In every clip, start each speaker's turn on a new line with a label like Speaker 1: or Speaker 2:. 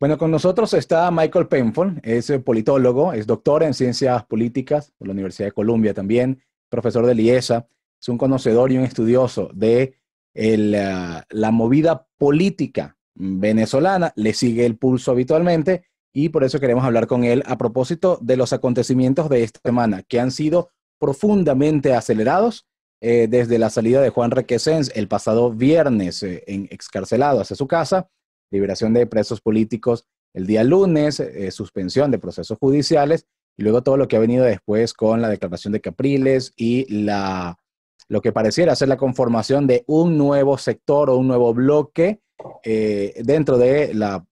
Speaker 1: Bueno, con nosotros está Michael Penfold, es politólogo, es doctor en ciencias políticas por la Universidad de Columbia también, profesor de IESA, es un conocedor y un estudioso de la movida política venezolana, le sigue el pulso habitualmente y por eso queremos hablar con él a propósito de los acontecimientos de esta semana que han sido profundamente acelerados desde la salida de Juan Requesens el pasado viernes excarcelado hacia su casa, liberación de presos políticos el día lunes, suspensión de procesos judiciales y luego todo lo que ha venido después con la declaración de Capriles y lo que pareciera ser la conformación de un nuevo sector o un nuevo bloque dentro de la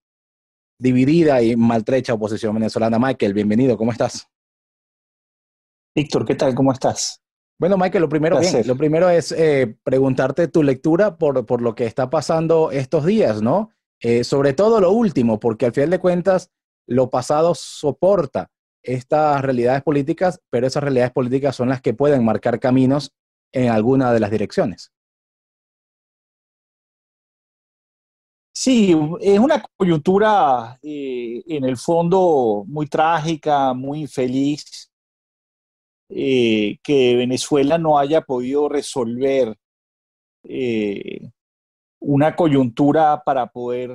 Speaker 1: dividida y maltrecha oposición venezolana. Michael, bienvenido, ¿cómo estás?
Speaker 2: Víctor, ¿qué tal? ¿Cómo estás?
Speaker 1: Bueno, Michael, lo primero, bien,
Speaker 2: Placer.
Speaker 1: lo primero es preguntarte tu lectura por lo que está pasando estos días, ¿no? Sobre todo lo último, porque al final de cuentas lo pasado soporta estas realidades políticas, pero esas realidades políticas son las que pueden marcar caminos en alguna de las direcciones.
Speaker 2: Sí, es una coyuntura en el fondo muy trágica, muy infeliz, que Venezuela no haya podido resolver eh, una coyuntura para poder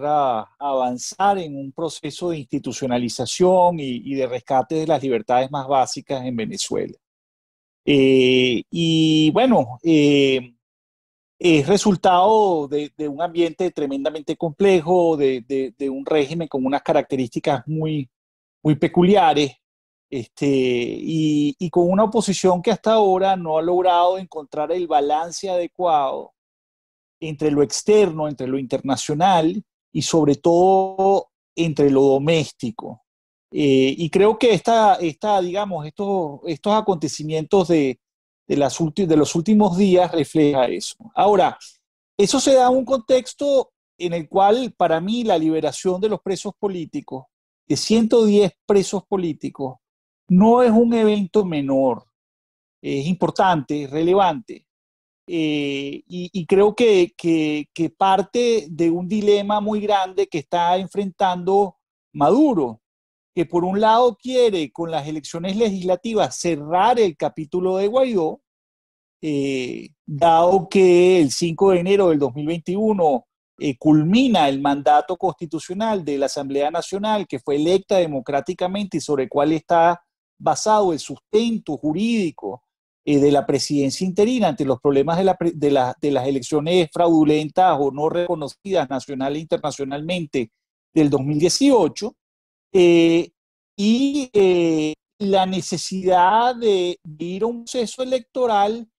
Speaker 2: avanzar en un proceso de institucionalización y de rescate de las libertades más básicas en Venezuela. Y bueno, es resultado de un ambiente tremendamente complejo, de un régimen con unas características muy peculiares, y con una oposición que hasta ahora no ha logrado encontrar el balance adecuado entre lo externo, entre lo internacional y sobre todo entre lo doméstico. Y creo que digamos, estos acontecimientos de los últimos días refleja eso. Ahora, eso se da en un contexto en el cual, para mí, la liberación de los presos políticos, de 110 presos políticos, no es un evento menor, es importante, es relevante. Y creo que parte de un dilema muy grande que está enfrentando Maduro, que por un lado quiere con las elecciones legislativas cerrar el capítulo de Guaidó, dado que el 5 de enero del 2021 culmina el mandato constitucional de la Asamblea Nacional, que fue electa democráticamente y sobre el cual está basado el sustento jurídico de la presidencia interina ante los problemas de las elecciones fraudulentas o no reconocidas nacional e internacionalmente del 2018, eh, y la necesidad de ir a un proceso electoral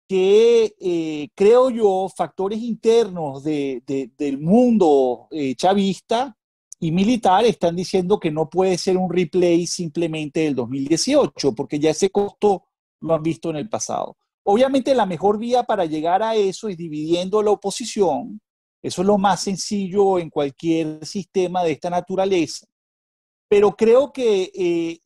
Speaker 2: que creo yo, factores internos del mundo chavista y militar están diciendo que no puede ser un replay simplemente del 2018, porque ya ese costo lo han visto en el pasado. Obviamente la mejor vía para llegar a eso es dividiendo la oposición. Eso es lo más sencillo en cualquier sistema de esta naturaleza. Pero creo que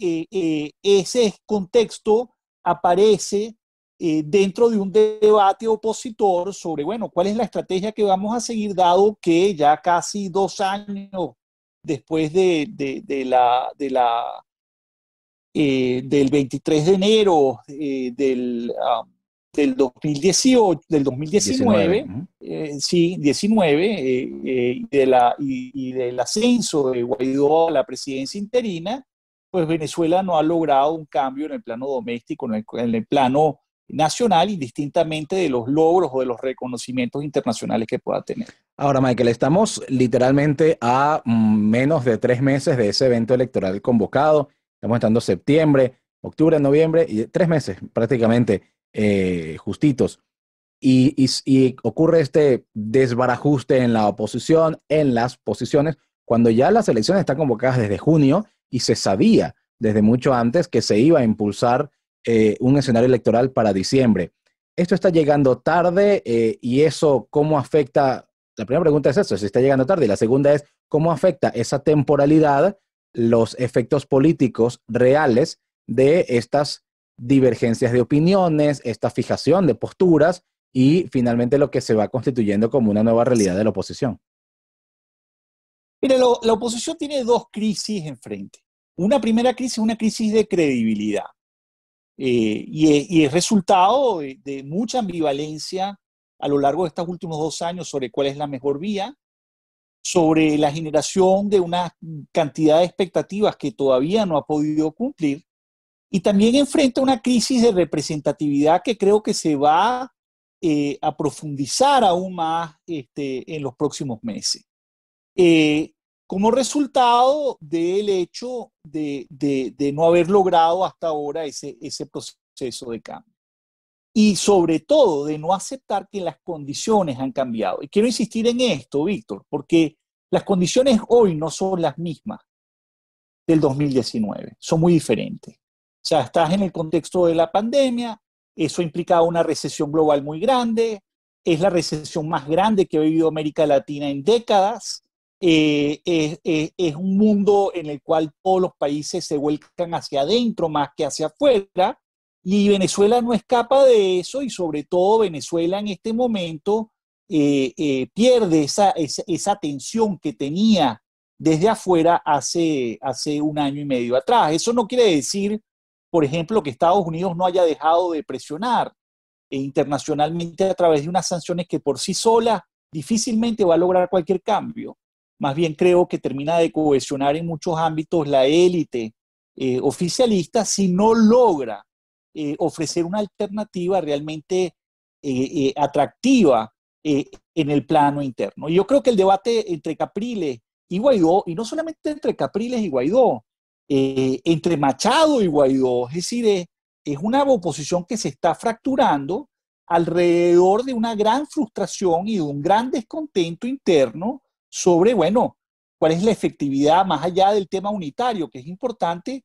Speaker 2: ese contexto aparece dentro de un debate opositor sobre, bueno, cuál es la estrategia que vamos a seguir, dado que ya casi 2 años después del 23 de enero del 2018, del
Speaker 1: 19.
Speaker 2: 2019, sí, 19, y del ascenso de Guaidó a la presidencia interina, pues Venezuela no ha logrado un cambio en el plano doméstico, en el plano nacional, indistintamente de los logros o de los reconocimientos internacionales que pueda tener.
Speaker 1: Ahora, Michael, estamos literalmente a menos de 3 meses de ese evento electoral convocado. Estamos entrando septiembre, octubre, noviembre, y 3 meses prácticamente justitos. Y ocurre este desbarajuste en la oposición, en las posiciones, cuando ya las elecciones están convocadas desde junio y se sabía desde mucho antes que se iba a impulsar un escenario electoral para diciembre. Esto está llegando tarde y eso, ¿cómo afecta? La primera pregunta es eso, si está llegando tarde, y la segunda es, ¿cómo afecta esa temporalidad los efectos políticos reales de estas divergencias de opiniones, esta fijación de posturas y finalmente lo que se va constituyendo como una nueva realidad de la oposición?
Speaker 2: Mira, la oposición tiene dos crisis enfrente. Una primera crisis es una crisis de credibilidad y es resultado de mucha ambivalencia a lo largo de estos últimos 2 años sobre cuál es la mejor vía, sobre la generación de una cantidad de expectativas que todavía no ha podido cumplir, y también enfrenta una crisis de representatividad que creo que se va a profundizar aún más en los próximos meses. Eh, Como resultado del hecho de no haber logrado hasta ahora ese proceso de cambio. Y sobre todo de no aceptar que las condiciones han cambiado. Y quiero insistir en esto, Víctor, porque las condiciones hoy no son las mismas del 2019, son muy diferentes. O sea, estás en el contexto de la pandemia, eso implicaba una recesión global muy grande, es la recesión más grande que ha vivido América Latina en décadas, es un mundo en el cual todos los países se vuelcan hacia adentro más que hacia afuera, y Venezuela no escapa de eso, y sobre todo Venezuela en este momento pierde esa tensión que tenía desde afuera hace 1 año y medio atrás. Eso no quiere decir, por ejemplo, que Estados Unidos no haya dejado de presionar internacionalmente a través de unas sanciones que por sí sola difícilmente va a lograr cualquier cambio. Más bien creo que termina de cohesionar en muchos ámbitos la élite oficialista si no logra ofrecer una alternativa realmente atractiva en el plano interno. Y yo creo que el debate entre Capriles y Guaidó, y no solamente entre Capriles y Guaidó, entre Machado y Guaidó, es decir, es una oposición que se está fracturando alrededor de una gran frustración y de un gran descontento interno sobre, bueno, cuál es la efectividad más allá del tema unitario, que es importante.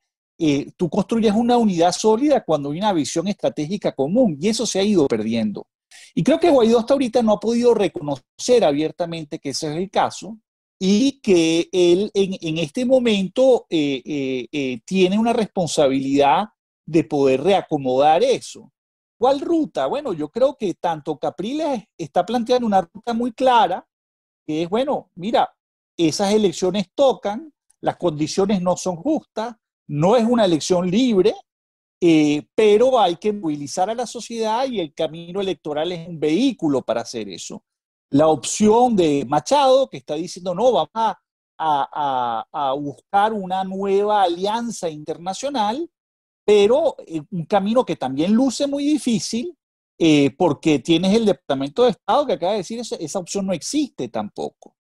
Speaker 2: Tú construyes una unidad sólida cuando hay una visión estratégica común, y eso se ha ido perdiendo. Y creo que Guaidó hasta ahorita no ha podido reconocer abiertamente que ese es el caso, y que él en este momento tiene una responsabilidad de poder reacomodar eso. ¿Cuál ruta? Bueno, yo creo que tanto Capriles está planteando una ruta muy clara, que es, bueno, mira, esas elecciones tocan, las condiciones no son justas, no es una elección libre, pero hay que movilizar a la sociedad y el camino electoral es un vehículo para hacer eso. La opción de Machado, que está diciendo, no, vamos a buscar una nueva alianza internacional, pero un camino que también luce muy difícil, porque tienes el Departamento de Estado que acaba de decir esa opción no existe tampoco,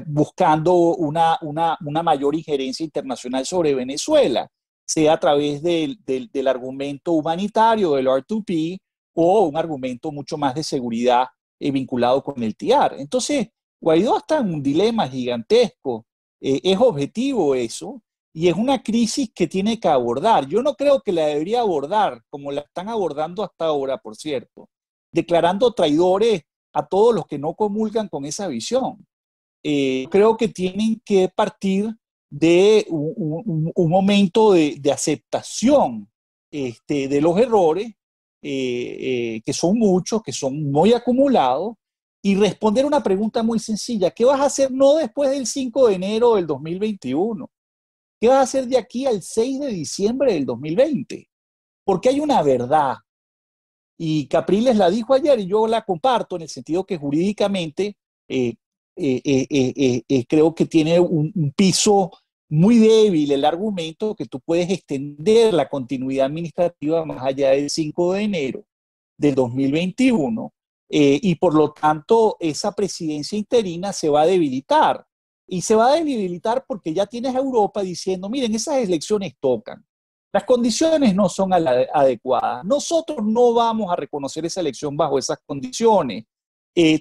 Speaker 2: buscando una mayor injerencia internacional sobre Venezuela, sea a través del argumento humanitario, del R2P, o un argumento mucho más de seguridad vinculado con el TIAR. Entonces, Guaidó está en un dilema gigantesco, es objetivo eso, y es una crisis que tiene que abordar. Yo no creo que la debería abordar como la están abordando hasta ahora, por cierto, declarando traidores a todos los que no comulgan con esa visión. Creo que tienen que partir de un momento de aceptación de los errores, que son muchos, que son muy acumulados, y responder una pregunta muy sencilla: ¿qué vas a hacer no después del 5 de enero del 2021? ¿Qué vas a hacer de aquí al 6 de diciembre del 2020? Porque hay una verdad, y Capriles la dijo ayer y yo la comparto en el sentido que jurídicamente eh, creo que tiene un piso muy débil el argumento que tú puedes extender la continuidad administrativa más allá del 5 de enero del 2021, y por lo tanto esa presidencia interina se va a debilitar. Y se va a debilitar porque ya tienes a Europa diciendo, miren, esas elecciones tocan. Las condiciones no son adecuadas. Nosotros no vamos a reconocer esa elección bajo esas condiciones.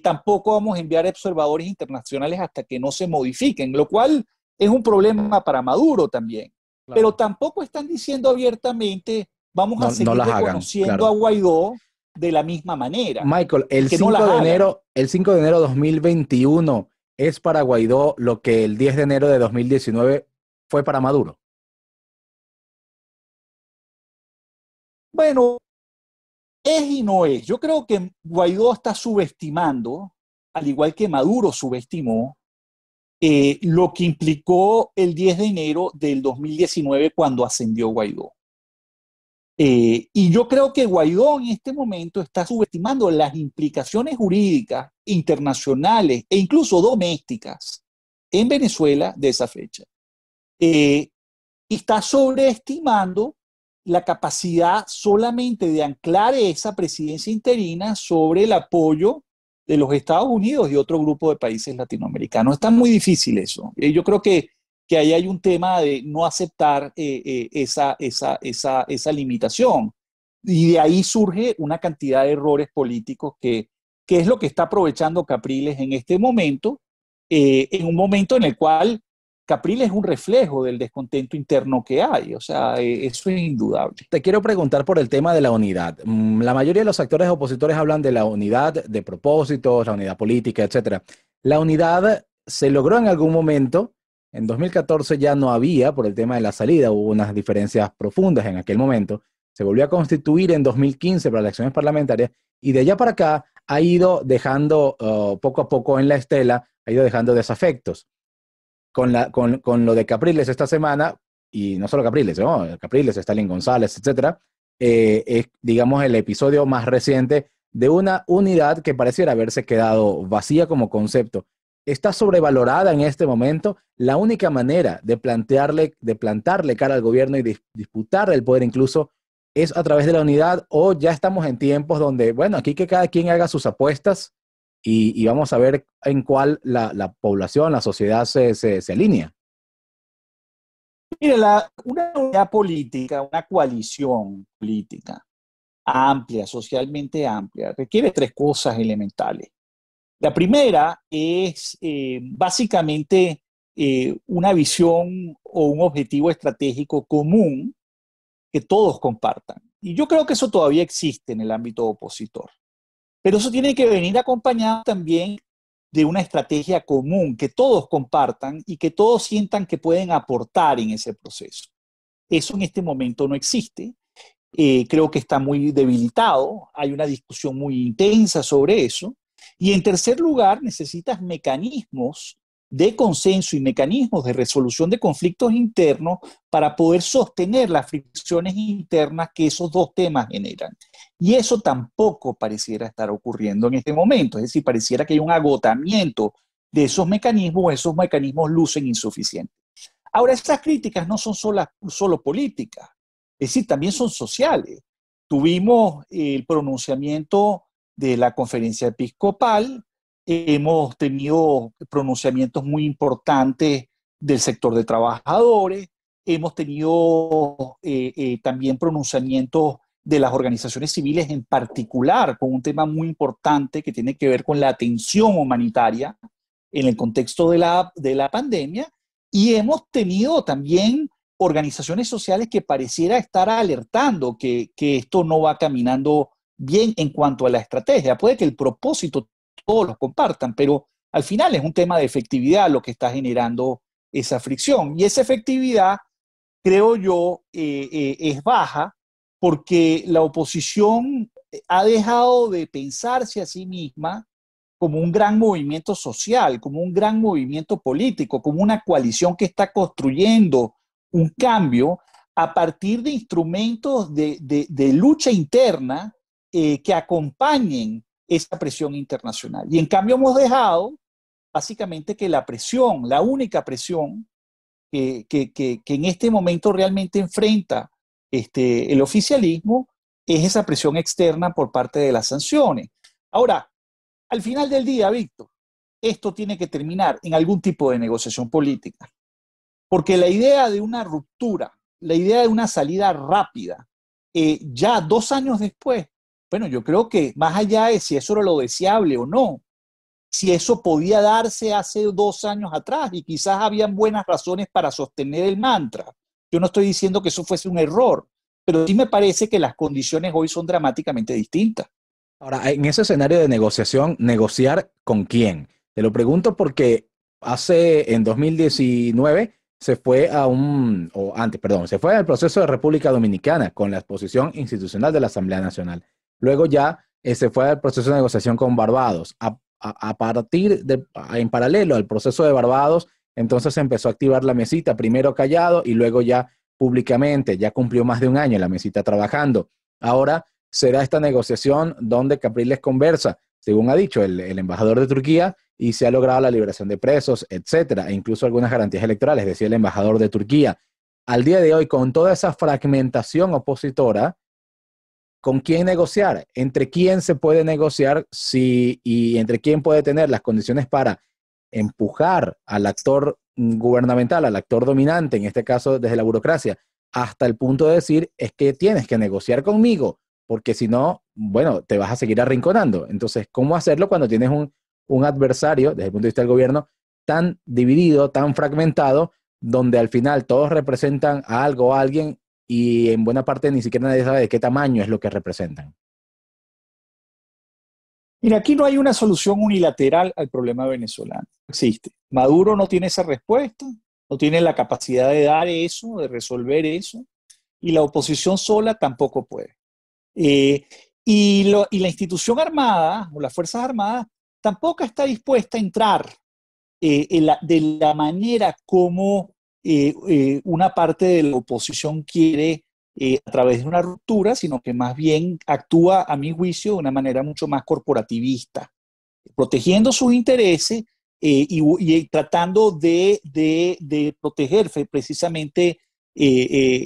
Speaker 2: Tampoco vamos a enviar observadores internacionales hasta que no se modifiquen, lo cual es un problema para Maduro también. Claro. Pero tampoco están diciendo abiertamente, vamos a seguir reconociendo a Guaidó de la misma manera.
Speaker 1: Michael, el 5 de enero de 2021 es para Guaidó lo que el 10 de enero de 2019 fue para Maduro.
Speaker 2: Bueno, es y no es. Yo creo que Guaidó está subestimando, al igual que Maduro subestimó, lo que implicó el 10 de enero del 2019 cuando ascendió Guaidó. Y yo creo que Guaidó en este momento está subestimando las implicaciones jurídicas internacionales e incluso domésticas en Venezuela de esa fecha. Y está sobreestimando la capacidad solamente de anclar esa presidencia interina sobre el apoyo de los Estados Unidos y otro grupo de países latinoamericanos. Está muy difícil eso. Yo creo que ahí hay un tema de no aceptar esa limitación. Y de ahí surge una cantidad de errores políticos que es lo que está aprovechando Capriles en este momento, en un momento en el cual Capriles es un reflejo del descontento interno que hay. O sea, eso es indudable.
Speaker 1: Te quiero preguntar por el tema de la unidad. La mayoría de los actores opositores hablan de la unidad de propósitos, la unidad política, etcétera. La unidad se logró en algún momento. En 2014 ya no había, por el tema de la salida, hubo unas diferencias profundas en aquel momento. Se volvió a constituir en 2015 para las elecciones parlamentarias y de allá para acá ha ido dejando poco a poco en la estela, ha ido dejando desafectos. Con lo de Capriles esta semana, y no solo Capriles, ¿no? Capriles, Stalin González, etcétera, es, digamos, el episodio más reciente de una unidad que pareciera haberse quedado vacía como concepto. Está sobrevalorada en este momento. La única manera de plantarle cara al gobierno y disputarle el poder incluso es a través de la unidad, o ya estamos en tiempos donde, bueno, aquí que cada quien haga sus apuestas y vamos a ver en cuál la población, la sociedad se alinea.
Speaker 2: Mira, una unidad política, una coalición política amplia, socialmente amplia, requiere tres cosas elementales. La primera es básicamente una visión o un objetivo estratégico común que todos compartan. Y yo creo que eso todavía existe en el ámbito opositor. Pero eso tiene que venir acompañado también de una estrategia común que todos compartan y que todos sientan que pueden aportar en ese proceso. Eso en este momento no existe. Creo que está muy debilitado. Hay una discusión muy intensa sobre eso. Y en tercer lugar, necesitas mecanismos de consenso y mecanismos de resolución de conflictos internos para poder sostener las fricciones internas que esos dos temas generan. Y eso tampoco pareciera estar ocurriendo en este momento. Es decir, pareciera que hay un agotamiento de esos mecanismos lucen insuficientes. Ahora, estas críticas no son solo políticas, es decir, también son sociales. Tuvimos el pronunciamiento de la conferencia episcopal, hemos tenido pronunciamientos muy importantes del sector de trabajadores, hemos tenido también pronunciamientos de las organizaciones civiles en particular, con un tema muy importante que tiene que ver con la atención humanitaria en el contexto de la pandemia, y hemos tenido también organizaciones sociales que pareciera estar alertando que esto no va caminando bien en cuanto a la estrategia. Puede que el propósito todos los compartan, pero al final es un tema de efectividad lo que está generando esa fricción. Y esa efectividad, creo yo, es baja porque la oposición ha dejado de pensarse a sí misma como un gran movimiento social, como un gran movimiento político, como una coalición que está construyendo un cambio a partir de instrumentos de lucha interna que acompañen esa presión internacional. Y en cambio hemos dejado básicamente que la presión, la única presión que en este momento realmente enfrenta el oficialismo es esa presión externa por parte de las sanciones. Ahora, al final del día, Víctor, esto tiene que terminar en algún tipo de negociación política, porque la idea de una ruptura, la idea de una salida rápida, ya 2 años después, bueno, yo creo que más allá de si eso era lo deseable o no, si eso podía darse hace 2 años atrás y quizás habían buenas razones para sostener el mantra. Yo no estoy diciendo que eso fuese un error, pero sí me parece que las condiciones hoy son dramáticamente distintas.
Speaker 1: Ahora, en ese escenario de negociación, ¿negociar con quién? Te lo pregunto porque en 2019 se fue se fue al proceso de República Dominicana con la exposición institucional de la Asamblea Nacional. Luego ya se fue al proceso de negociación con Barbados. en paralelo al proceso de Barbados, entonces se empezó a activar la mesita, primero callado y luego ya públicamente. Ya cumplió más de un año la mesita trabajando. Ahora será esta negociación donde Capriles conversa, según ha dicho el embajador de Turquía, y se ha logrado la liberación de presos, etcétera, e incluso algunas garantías electorales, decía el embajador de Turquía. Al día de hoy, con toda esa fragmentación opositora, ¿con quién negociar? ¿Entre quién se puede negociar y entre quién puede tener las condiciones para empujar al actor gubernamental, al actor dominante, en este caso desde la burocracia, hasta el punto de decir, es que tienes que negociar conmigo, porque si no, bueno, te vas a seguir arrinconando? Entonces, ¿cómo hacerlo cuando tienes un adversario, desde el punto de vista del gobierno, tan dividido, tan fragmentado, donde al final todos representan a algo o a alguien y en buena parte ni siquiera nadie sabe de qué tamaño es lo que representan?
Speaker 2: Mira, aquí no hay una solución unilateral al problema venezolano. No existe. Maduro no tiene esa respuesta, no tiene la capacidad de dar eso, de resolver eso, y la oposición sola tampoco puede. Eh, y la institución armada o las Fuerzas Armadas tampoco está dispuesta a entrar de la manera como una parte de la oposición quiere a través de una ruptura, sino que más bien actúa, a mi juicio, de una manera mucho más corporativista, protegiendo sus intereses y tratando de proteger precisamente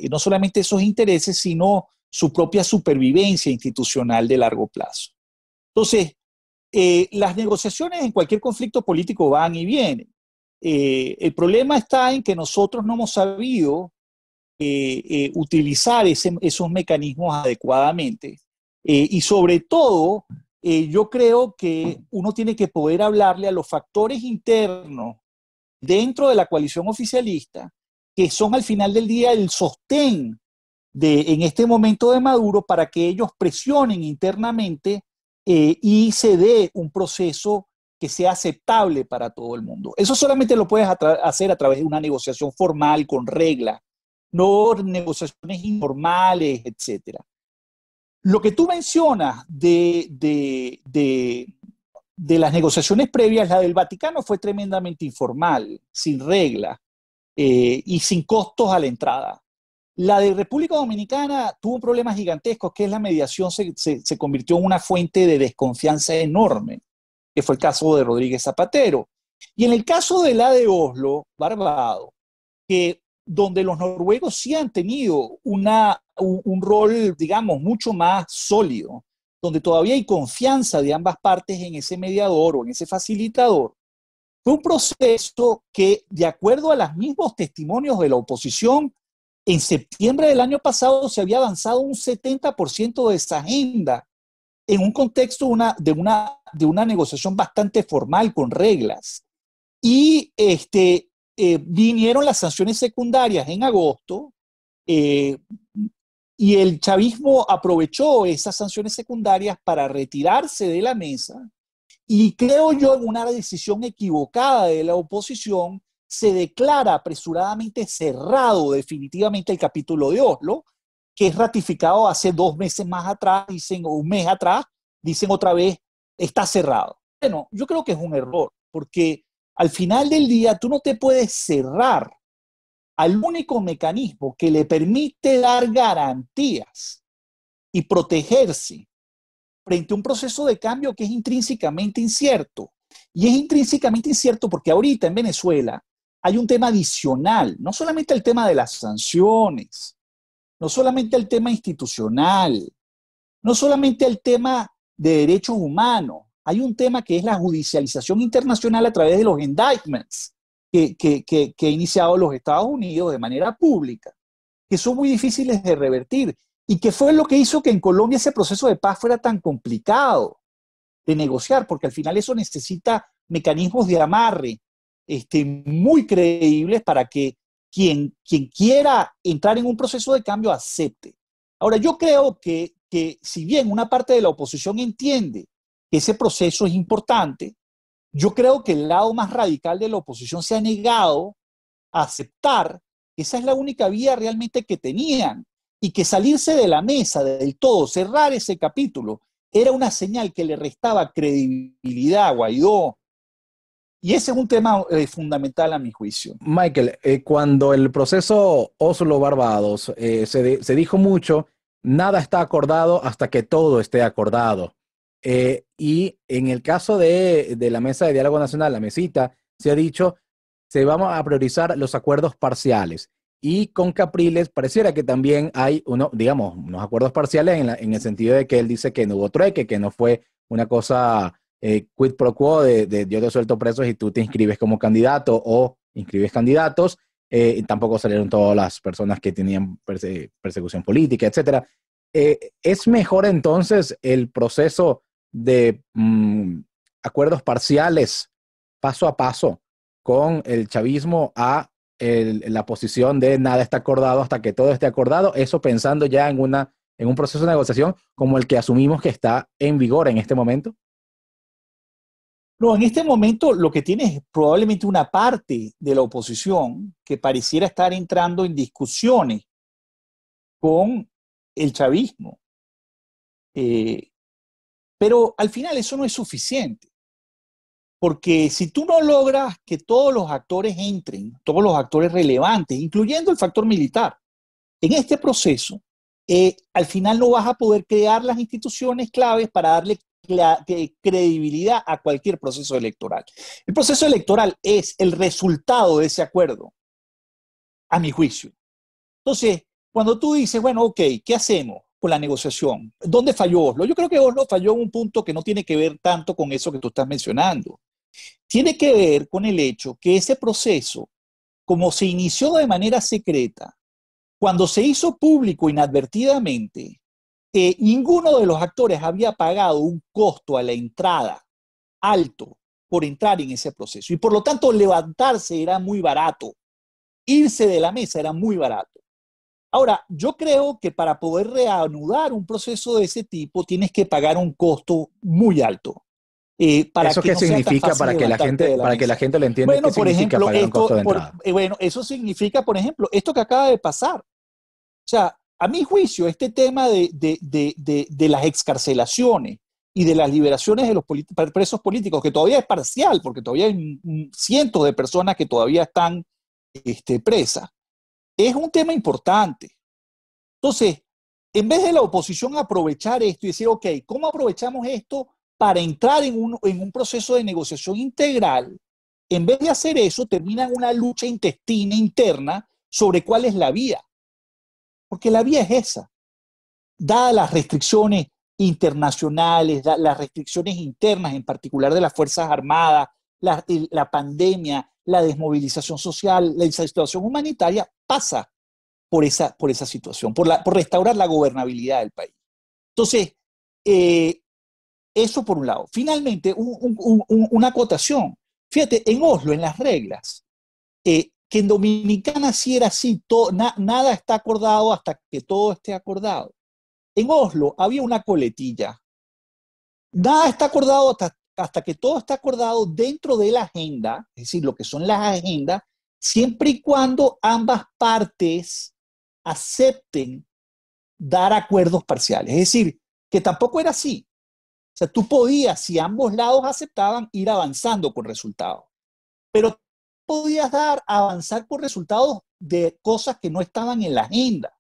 Speaker 2: no solamente esos intereses, sino su propia supervivencia institucional de largo plazo. Entonces, las negociaciones en cualquier conflicto político van y vienen. El problema está en que nosotros no hemos sabido utilizar esos mecanismos adecuadamente. Y sobre todo, yo creo que uno tiene que poder hablarle a los factores internos dentro de la coalición oficialista, que son al final del día el sostén en este momento de Maduro, para que ellos presionen internamente y se dé un proceso que sea aceptable para todo el mundo. Eso solamente lo puedes hacer a través de una negociación formal, con reglas, no negociaciones informales, etc. Lo que tú mencionas de las negociaciones previas, la del Vaticano fue tremendamente informal, sin reglas y sin costos a la entrada. La de República Dominicana tuvo un problema gigantesco, que es la mediación se convirtió en una fuente de desconfianza enorme, que fue el caso de Rodríguez Zapatero. Y en el caso de la de Oslo, Barbados, que donde los noruegos sí han tenido un rol, digamos, mucho más sólido, donde todavía hay confianza de ambas partes en ese mediador o en ese facilitador, fue un proceso que, de acuerdo a los mismos testimonios de la oposición, en septiembre del año pasado se había avanzado un 70% de esa agenda en un contexto de una negociación bastante formal, con reglas. Y vinieron las sanciones secundarias en agosto, y el chavismo aprovechó esas sanciones secundarias para retirarse de la mesa, y creo yo, en una decisión equivocada de la oposición, se declara apresuradamente cerrado definitivamente el capítulo de Oslo, que es ratificado hace 2 meses más atrás, dicen, o un mes atrás, dicen otra vez, está cerrado. Bueno, yo creo que es un error, porque al final del día tú no te puedes cerrar al único mecanismo que le permite dar garantías y protegerse frente a un proceso de cambio que es intrínsecamente incierto. Y es intrínsecamente incierto porque ahorita en Venezuela hay un tema adicional, no solamente el tema de las sanciones, no solamente el tema institucional, no solamente el tema de derechos humanos, hay un tema que es la judicialización internacional a través de los indictments que ha iniciado los Estados Unidos de manera pública, que son muy difíciles de revertir, y que fue lo que hizo que en Colombia ese proceso de paz fuera tan complicado de negociar, porque al final eso necesita mecanismos de amarre muy creíbles para que quien quiera entrar en un proceso de cambio acepte. Ahora, yo creo que si bien una parte de la oposición entiende que ese proceso es importante, yo creo que el lado más radical de la oposición se ha negado a aceptar que esa es la única vía realmente que tenían, y que salirse de la mesa del todo, cerrar ese capítulo era una señal que le restaba credibilidad a Guaidó. Y ese es un tema fundamental a mi juicio.
Speaker 1: Michael, cuando el proceso Oslo-Barbados se dijo mucho, nada está acordado hasta que todo esté acordado. Y en el caso de la Mesa de Diálogo Nacional, la mesita, se ha dicho, se vamos a priorizar los acuerdos parciales. Y con Capriles pareciera que también hay digamos, unos acuerdos parciales en el sentido de que él dice que no hubo trueque, que no fue una cosa quid pro quo de yo te suelto presos y tú te inscribes como candidato o inscribes candidatos. Y tampoco salieron todas las personas que tenían persecución política, etcétera. ¿Es mejor entonces el proceso de acuerdos parciales paso a paso con el chavismo a la posición de nada está acordado hasta que todo esté acordado? Eso pensando ya en un proceso de negociación como el que asumimos que está en vigor en este momento.
Speaker 2: No, en este momento lo que tiene es probablemente una parte de la oposición que pareciera estar entrando en discusiones con el chavismo. Pero al final eso no es suficiente, porque si tú no logras que todos los actores entren, todos los actores relevantes, incluyendo el factor militar, en este proceso, al final no vas a poder crear las instituciones claves para darle credibilidad a cualquier proceso electoral. El proceso electoral es el resultado de ese acuerdo, a mi juicio. Entonces, cuando tú dices, bueno, ok, ¿qué hacemos con la negociación? ¿Dónde falló Oslo? Yo creo que Oslo falló en un punto que no tiene que ver tanto con eso que tú estás mencionando. Tiene que ver con el hecho que ese proceso, como se inició de manera secreta, cuando se hizo público inadvertidamente, ninguno de los actores había pagado un costo a la entrada alto por entrar en ese proceso. Y por lo tanto, levantarse era muy barato. Irse de la mesa era muy barato. Ahora, yo creo que para poder reanudar un proceso de ese tipo, tienes que pagar un costo muy alto. Para
Speaker 1: ¿Eso
Speaker 2: que
Speaker 1: qué
Speaker 2: no sea tan
Speaker 1: significa
Speaker 2: fácil levantarte de la
Speaker 1: para que la
Speaker 2: mesa.
Speaker 1: gente lo entienda?
Speaker 2: Bueno,
Speaker 1: ¿Qué
Speaker 2: por
Speaker 1: significa
Speaker 2: ejemplo,
Speaker 1: pagar un costo de entrada?
Speaker 2: bueno, eso significa, por ejemplo, esto que acaba de pasar. O sea, a mi juicio, este tema de las excarcelaciones y de las liberaciones de los presos políticos, que todavía es parcial, porque todavía hay cientos de personas que todavía están presas, es un tema importante. Entonces, en vez de la oposición aprovechar esto y decir, ok, ¿cómo aprovechamos esto para entrar en un proceso de negociación integral? En vez de hacer eso, termina en una lucha intestina interna sobre cuál es la vía. Porque la vía es esa. Dadas las restricciones internacionales, las restricciones internas, en particular de las Fuerzas Armadas, la pandemia, la desmovilización social, la situación humanitaria, pasa por esa situación, por restaurar la gobernabilidad del país. Entonces, eso por un lado. Finalmente, una acotación. Fíjate, en Oslo, en las reglas, que en Dominicana sí era así, nada está acordado hasta que todo esté acordado. En Oslo había una coletilla. Nada está acordado hasta que todo está acordado dentro de la agenda, es decir, lo que son las agendas, siempre y cuando ambas partes acepten dar acuerdos parciales. Es decir, que tampoco era así. O sea, tú podías, si ambos lados aceptaban, ir avanzando con resultados. Pero podías avanzar con resultados de cosas que no estaban en la agenda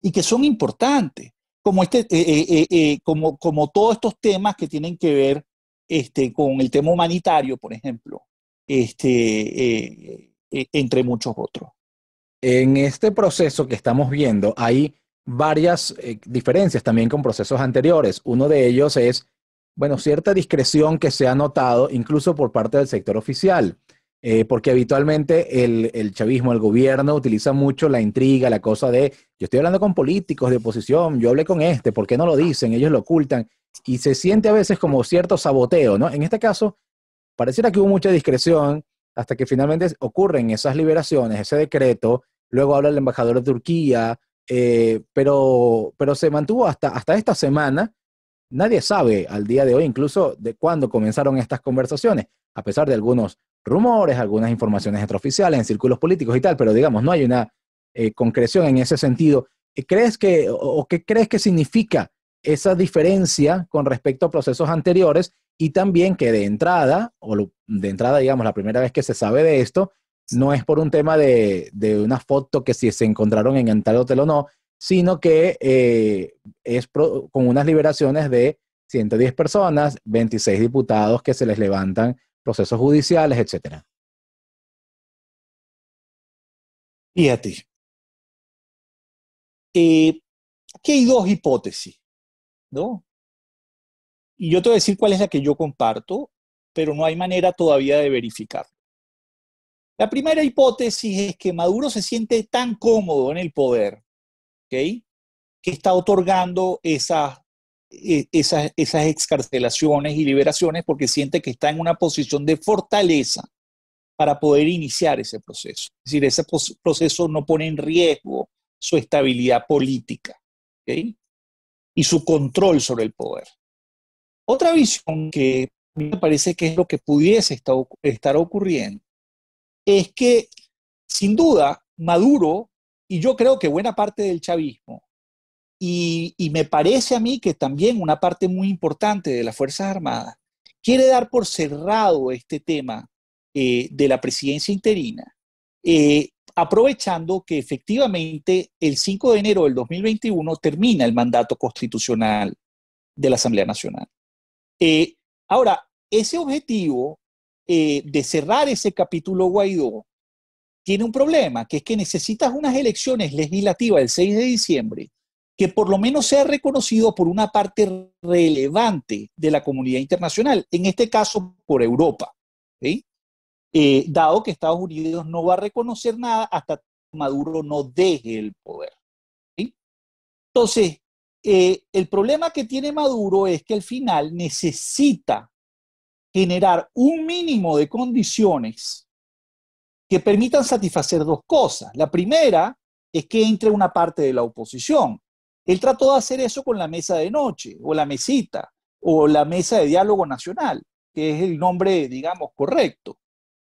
Speaker 2: y que son importantes, como, como todos estos temas que tienen que ver con el tema humanitario, por ejemplo, entre muchos otros.
Speaker 1: En este proceso que estamos viendo hay varias diferencias también con procesos anteriores. Uno de ellos es, bueno, cierta discreción que se ha notado incluso por parte del sector oficial, porque habitualmente el chavismo, el gobierno, utiliza mucho la intriga, la cosa de, yo estoy hablando con políticos de oposición, yo hablé con ¿por qué no lo dicen? Ellos lo ocultan, y se siente a veces como cierto saboteo, ¿no? En este caso, pareciera que hubo mucha discreción hasta que finalmente ocurren esas liberaciones, ese decreto. Luego habla el embajador de Turquía, pero se mantuvo hasta esta semana. Nadie sabe al día de hoy incluso de cuándo comenzaron estas conversaciones, a pesar de algunos rumores, algunas informaciones extraoficiales en círculos políticos y tal, pero digamos, no hay una concreción en ese sentido. ¿Qué crees que significa esa diferencia con respecto a procesos anteriores y también que de entrada, digamos, la primera vez que se sabe de esto, no es por un tema de una foto que si se encontraron en tal hotel o no, sino que con unas liberaciones de 110 personas, 26 diputados que se les levantan procesos judiciales, etcétera.
Speaker 2: Fíjate, aquí hay dos hipótesis, ¿no? Y yo te voy a decir cuál es la que yo comparto, pero no hay manera todavía de verificarlo. La primera hipótesis es que Maduro se siente tan cómodo en el poder, ¿ok?, que está otorgando esas excarcelaciones y liberaciones porque siente que está en una posición de fortaleza para poder iniciar ese proceso. Es decir, ese proceso no pone en riesgo su estabilidad política, ¿ok?, y su control sobre el poder. Otra visión que a mí me parece que es lo que pudiese estar ocurriendo es que, sin duda, Maduro, y yo creo que buena parte del chavismo, y me parece a mí que también una parte muy importante de las Fuerzas Armadas, quiere dar por cerrado este tema de la presidencia interina, aprovechando que efectivamente el 5 de enero del 2021 termina el mandato constitucional de la Asamblea Nacional. Ahora, ese objetivo de cerrar ese capítulo Guaidó tiene un problema, que es que necesitas unas elecciones legislativas el 6 de diciembre que por lo menos sea reconocido por una parte relevante de la comunidad internacional, en este caso por Europa, ¿sí? Dado que Estados Unidos no va a reconocer nada hasta que Maduro no deje el poder, ¿sí? Entonces, el problema que tiene Maduro es que al final necesita generar un mínimo de condiciones que permitan satisfacer dos cosas. La primera es que entre una parte de la oposición. Él trató de hacer eso con la mesa de noche, o la mesita, o la mesa de diálogo nacional, que es el nombre, digamos, correcto.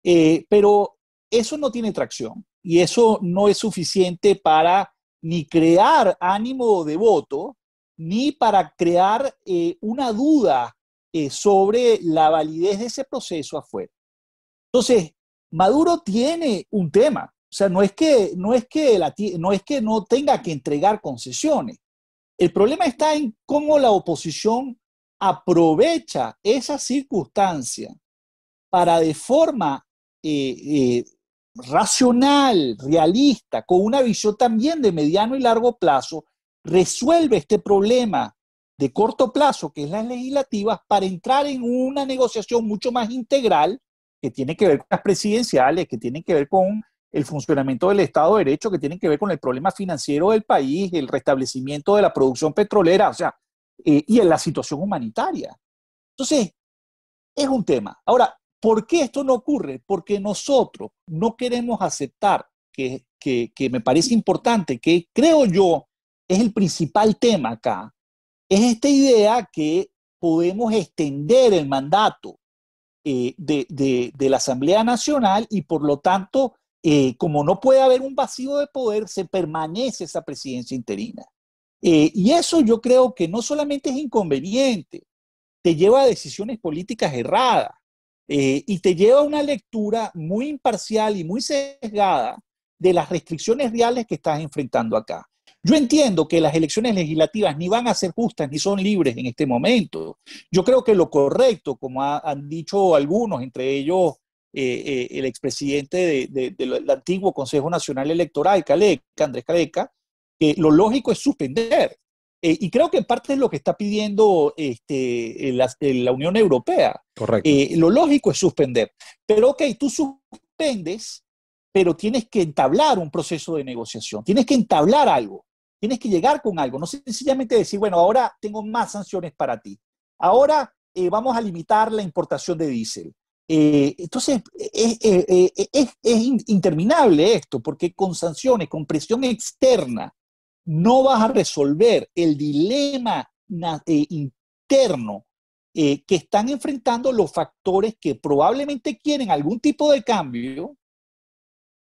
Speaker 2: Pero eso no tiene tracción, y eso no es suficiente para ni crear ánimo de voto, ni para crear una duda sobre la validez de ese proceso afuera. Entonces, Maduro tiene un tema. O sea, no es que no tenga que entregar concesiones. El problema está en cómo la oposición aprovecha esa circunstancia para de forma racional, realista, con una visión también de mediano y largo plazo, resuelve este problema de corto plazo, que es las legislativas, para entrar en una negociación mucho más integral que tiene que ver con las presidenciales, que tiene que ver con el funcionamiento del Estado de Derecho, que tienen que ver con el problema financiero del país, el restablecimiento de la producción petrolera, o sea, y en la situación humanitaria. Entonces, es un tema. Ahora, ¿por qué esto no ocurre? Porque nosotros no queremos aceptar, que me parece importante, que creo yo es el principal tema acá, es esta idea que podemos extender el mandato de la Asamblea Nacional y por lo tanto, como no puede haber un vacío de poder, se permanece esa presidencia interina. Y eso yo creo que no solamente es inconveniente, te lleva a decisiones políticas erradas y te lleva a una lectura muy imparcial y muy sesgada de las restricciones reales que estás enfrentando acá. Yo entiendo que las elecciones legislativas ni van a ser justas ni son libres en este momento. Yo creo que lo correcto, como han dicho algunos, entre ellos el expresidente del antiguo Consejo Nacional Electoral, Andrés Careca, lo lógico es suspender. Y creo que en parte es lo que está pidiendo la Unión Europea.
Speaker 1: Correcto.
Speaker 2: Lo lógico es suspender. Pero ok, tú suspendes, pero tienes que entablar un proceso de negociación, tienes que entablar algo, tienes que llegar con algo, no sencillamente decir, bueno, ahora tengo más sanciones para ti, ahora vamos a limitar la importación de diésel. Entonces, es interminable esto, porque con sanciones, con presión externa, no vas a resolver el dilema interno que están enfrentando los factores que probablemente quieren algún tipo de cambio,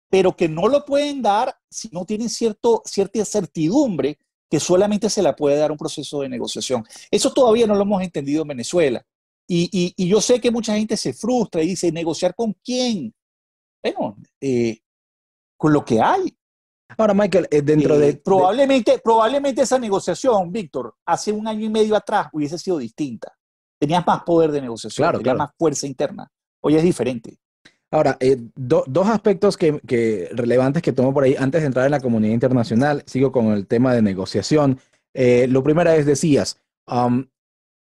Speaker 2: pero que no lo pueden dar si no tienen cierta certidumbre que solamente se la puede dar un proceso de negociación. Eso todavía no lo hemos entendido en Venezuela. Y yo sé que mucha gente se frustra y dice, ¿negociar con quién? Bueno, con lo que hay.
Speaker 1: Ahora, Michael, dentro
Speaker 2: Probablemente esa negociación, Víctor, hace un año y medio atrás hubiese sido distinta. Tenías más poder de negociación,
Speaker 1: claro,
Speaker 2: tenías
Speaker 1: claro.
Speaker 2: más fuerza interna. Hoy es diferente.
Speaker 1: Ahora, dos aspectos relevantes que tomo por ahí antes de entrar en la comunidad internacional. Sigo con el tema de negociación. Lo primero es, decías,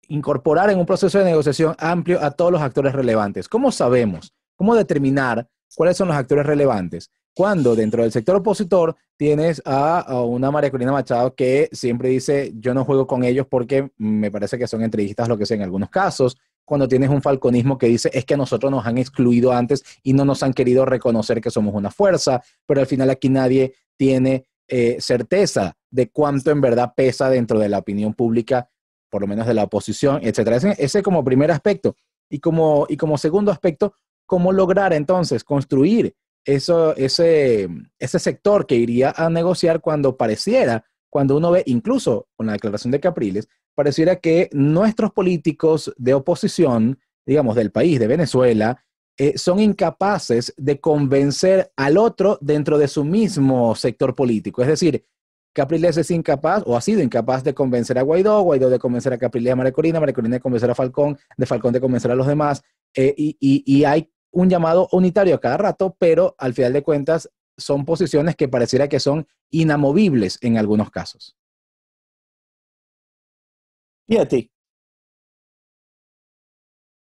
Speaker 1: incorporar en un proceso de negociación amplio a todos los actores relevantes. ¿Cómo sabemos? ¿Cómo determinar cuáles son los actores relevantes? Cuando dentro del sector opositor tienes a una María Corina Machado que siempre dice, yo no juego con ellos porque me parece que son entreguistas, lo que sea en algunos casos. Cuando tienes un falconismo que dice, es que a nosotros nos han excluido antes y no nos han querido reconocer que somos una fuerza, pero al final aquí nadie tiene certeza de cuánto en verdad pesa dentro de la opinión pública, por lo menos de la oposición, etcétera. Ese como primer aspecto. Y como segundo aspecto, ¿cómo lograr entonces construir ese sector que iría a negociar cuando uno ve, incluso con la declaración de Capriles, pareciera que nuestros políticos de oposición, digamos, del país, de Venezuela, son incapaces de convencer al otro dentro de su mismo sector político? Es decir, Capriles es incapaz o ha sido incapaz de convencer a Guaidó, Guaidó de convencer a Capriles, a María Corina de convencer a Falcón, de Falcón de convencer a los demás, y hay un llamado unitario a cada rato, pero al final de cuentas son posiciones que pareciera que son inamovibles en algunos casos.
Speaker 2: Fíjate,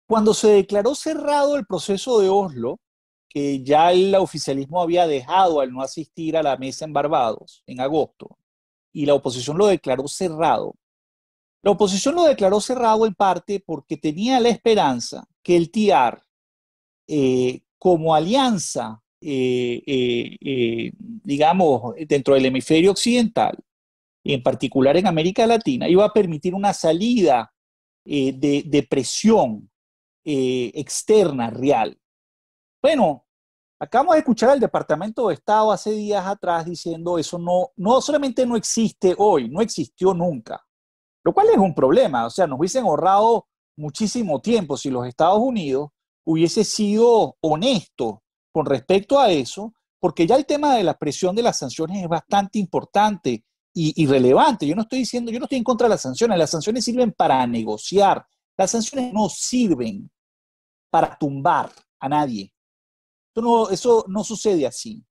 Speaker 2: cuando se declaró cerrado el proceso de Oslo, que ya el oficialismo había dejado al no asistir a la mesa en Barbados en agosto, y la oposición lo declaró cerrado. La oposición lo declaró cerrado en parte porque tenía la esperanza que el TIAR, como alianza, digamos, dentro del hemisferio occidental, en particular en América Latina, iba a permitir una salida de presión externa real. Bueno, acabamos de escuchar al Departamento de Estado hace días atrás diciendo eso no solamente no existe hoy, no existió nunca, lo cual es un problema. O sea, nos hubiesen ahorrado muchísimo tiempo si los Estados Unidos hubiese sido honesto con respecto a eso, porque ya el tema de la presión de las sanciones es bastante importante y relevante. Yo no estoy en contra de las sanciones sirven para negociar, las sanciones no sirven para tumbar a nadie. Eso no sucede así.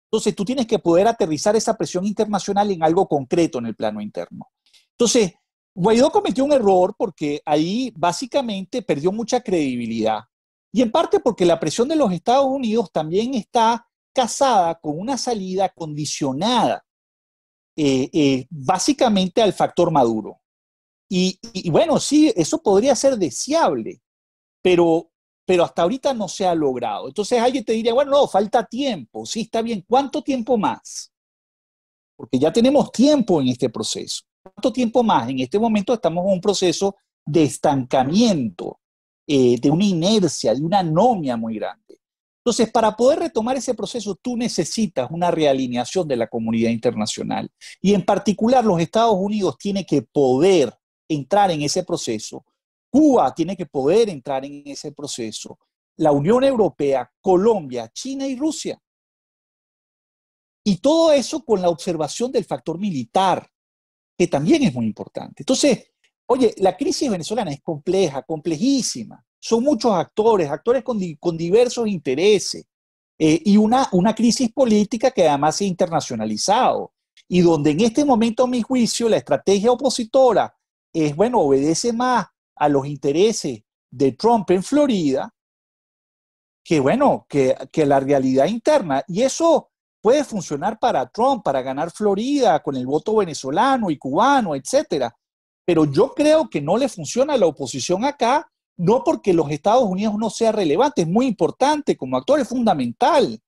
Speaker 2: Entonces, tú tienes que poder aterrizar esa presión internacional en algo concreto en el plano interno. Entonces, Guaidó cometió un error porque ahí básicamente perdió mucha credibilidad. Y en parte porque la presión de los Estados Unidos también está casada con una salida condicionada, básicamente al factor Maduro. Y bueno, sí, eso podría ser deseable, pero, pero hasta ahorita no se ha logrado. Entonces alguien te diría, bueno, no, falta tiempo. Sí, está bien. ¿Cuánto tiempo más? Porque ya tenemos tiempo en este proceso. ¿Cuánto tiempo más? En este momento estamos en un proceso de estancamiento, de una inercia, de una anomia muy grande. Entonces, para poder retomar ese proceso, tú necesitas una realineación de la comunidad internacional. Y en particular, los Estados Unidos tienen que poder entrar en ese proceso. Cuba tiene que poder entrar en ese proceso. La Unión Europea, Colombia, China y Rusia. Y todo eso con la observación del factor militar, que también es muy importante. Entonces, oye, la crisis venezolana es compleja, complejísima. Son muchos actores con diversos intereses, y una crisis política que además se ha internacionalizado y donde en este momento, a mi juicio, la estrategia opositora es, bueno, obedece más a los intereses de Trump en Florida que, bueno, que la realidad interna. Y eso puede funcionar para Trump, para ganar Florida con el voto venezolano y cubano, etcétera. Pero yo creo que no le funciona a la oposición acá, no porque los Estados Unidos no sea relevante, es muy importante como actor, es fundamental,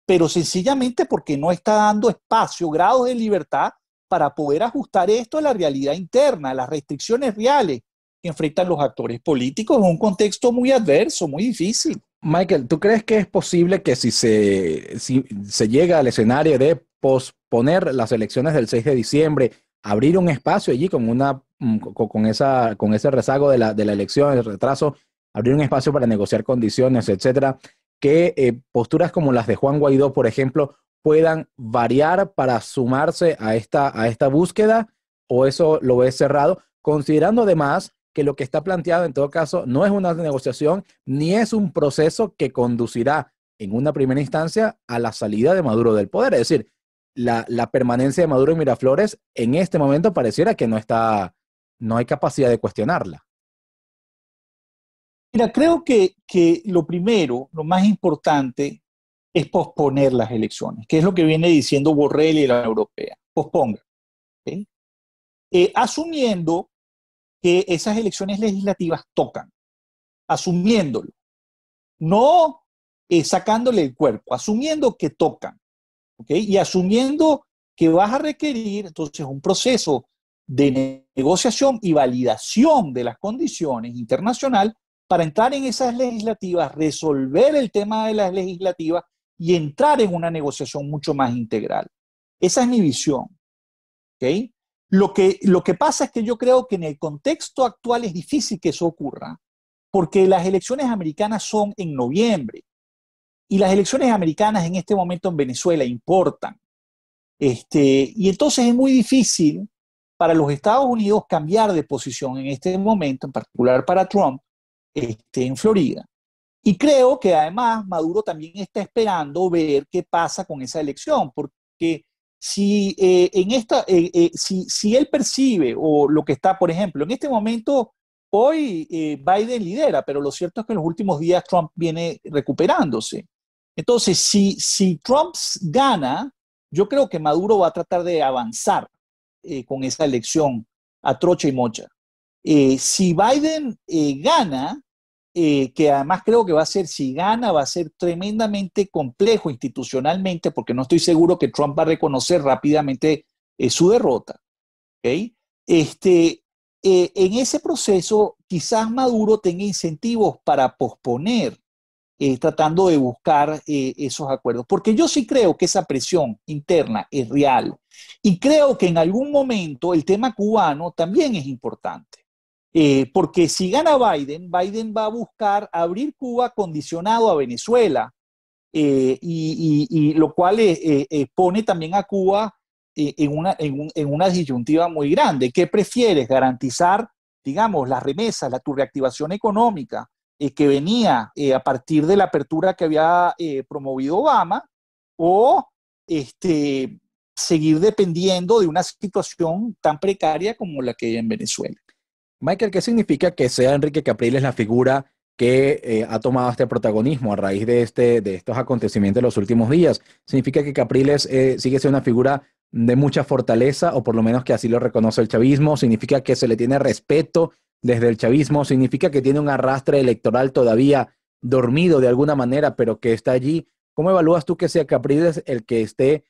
Speaker 2: pero sencillamente porque no está dando espacio, grados de libertad para poder ajustar esto a la realidad interna, a las restricciones reales que enfrentan los actores políticos en un contexto muy adverso, muy difícil.
Speaker 1: Michael, ¿tú crees que es posible que si se llega al escenario de posponer las elecciones del 6 de diciembre abrir un espacio allí con ese rezago de la elección, el retraso, abrir un espacio para negociar condiciones, etcétera, que posturas como las de Juan Guaidó, por ejemplo, puedan variar para sumarse a esta búsqueda, o eso lo ves cerrado, considerando además que lo que está planteado en todo caso no es una negociación ni es un proceso que conducirá en una primera instancia a la salida de Maduro del poder. Es decir, la permanencia de Maduro en Miraflores en este momento pareciera que no hay capacidad de cuestionarla.
Speaker 2: Mira, creo que lo primero, lo más importante, es posponer las elecciones, que es lo que viene diciendo Borrell y la Unión Europea. Posponga. ¿Ok? Asumiendo que esas elecciones legislativas tocan, asumiéndolo, no sacándole el cuerpo, asumiendo que tocan, ¿ok? Y asumiendo que vas a requerir entonces un proceso de negociación y validación de las condiciones internacional para entrar en esas legislativas, resolver el tema de las legislativas y entrar en una negociación mucho más integral. Esa es mi visión, ¿ok? Lo que pasa es que yo creo que en el contexto actual es difícil que eso ocurra, porque las elecciones americanas son en noviembre y las elecciones americanas en este momento en Venezuela importan. Y entonces es muy difícil para los Estados Unidos cambiar de posición en este momento, en particular para Trump, en Florida. Y creo que además Maduro también está esperando ver qué pasa con esa elección, porque si él percibe o lo que está, por ejemplo, en este momento, hoy Biden lidera, pero lo cierto es que en los últimos días Trump viene recuperándose. Entonces, si Trump gana, yo creo que Maduro va a tratar de avanzar con esa elección a trocha y mocha. Si Biden gana, que además creo que va a ser, si gana, va a ser tremendamente complejo institucionalmente, porque no estoy seguro que Trump va a reconocer rápidamente su derrota. ¿Okay? En ese proceso, quizás Maduro tenga incentivos para posponer, tratando de buscar esos acuerdos, porque yo sí creo que esa presión interna es real y creo que en algún momento el tema cubano también es importante. Porque si gana Biden, Biden va a buscar abrir Cuba condicionado a Venezuela, y lo cual pone también a Cuba en una disyuntiva muy grande. ¿Qué prefieres? ¿Garantizar, digamos, las remesas, tu reactivación económica que venía a partir de la apertura que había promovido Obama, o seguir dependiendo de una situación tan precaria como la que hay en Venezuela?
Speaker 1: Michael, ¿qué significa que sea Enrique Capriles la figura que ha tomado este protagonismo a raíz de estos acontecimientos de los últimos días? ¿Significa que Capriles sigue siendo una figura de mucha fortaleza, o por lo menos que así lo reconoce el chavismo? ¿Significa que se le tiene respeto desde el chavismo? ¿Significa que tiene un arrastre electoral todavía dormido de alguna manera, pero que está allí? ¿Cómo evalúas tú que sea Capriles el que esté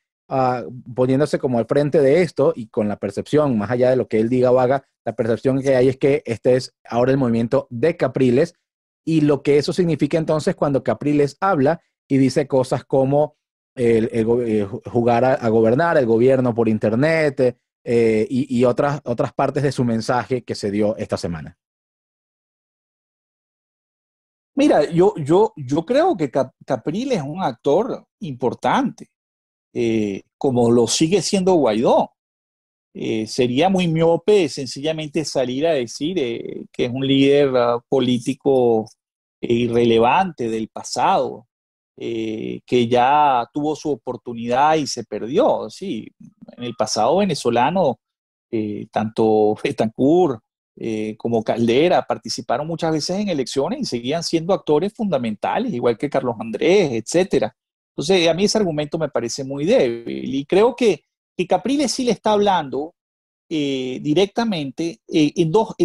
Speaker 1: poniéndose como al frente de esto, y con la percepción, más allá de lo que él diga o haga, la percepción que hay es que este es ahora el movimiento de Capriles, y lo que eso significa entonces cuando Capriles habla y dice cosas como jugar a gobernar el gobierno por internet, y otras partes de su mensaje que se dio esta semana?
Speaker 2: Mira, yo creo que Capriles es un actor importante, como lo sigue siendo Guaidó. Sería muy miope sencillamente salir a decir que es un líder político irrelevante del pasado, que ya tuvo su oportunidad y se perdió. Sí, en el pasado venezolano, tanto Betancourt como Caldera participaron muchas veces en elecciones y seguían siendo actores fundamentales, igual que Carlos Andrés, etcétera. Entonces, a mí ese argumento me parece muy débil y creo que Capriles sí le está hablando directamente en dos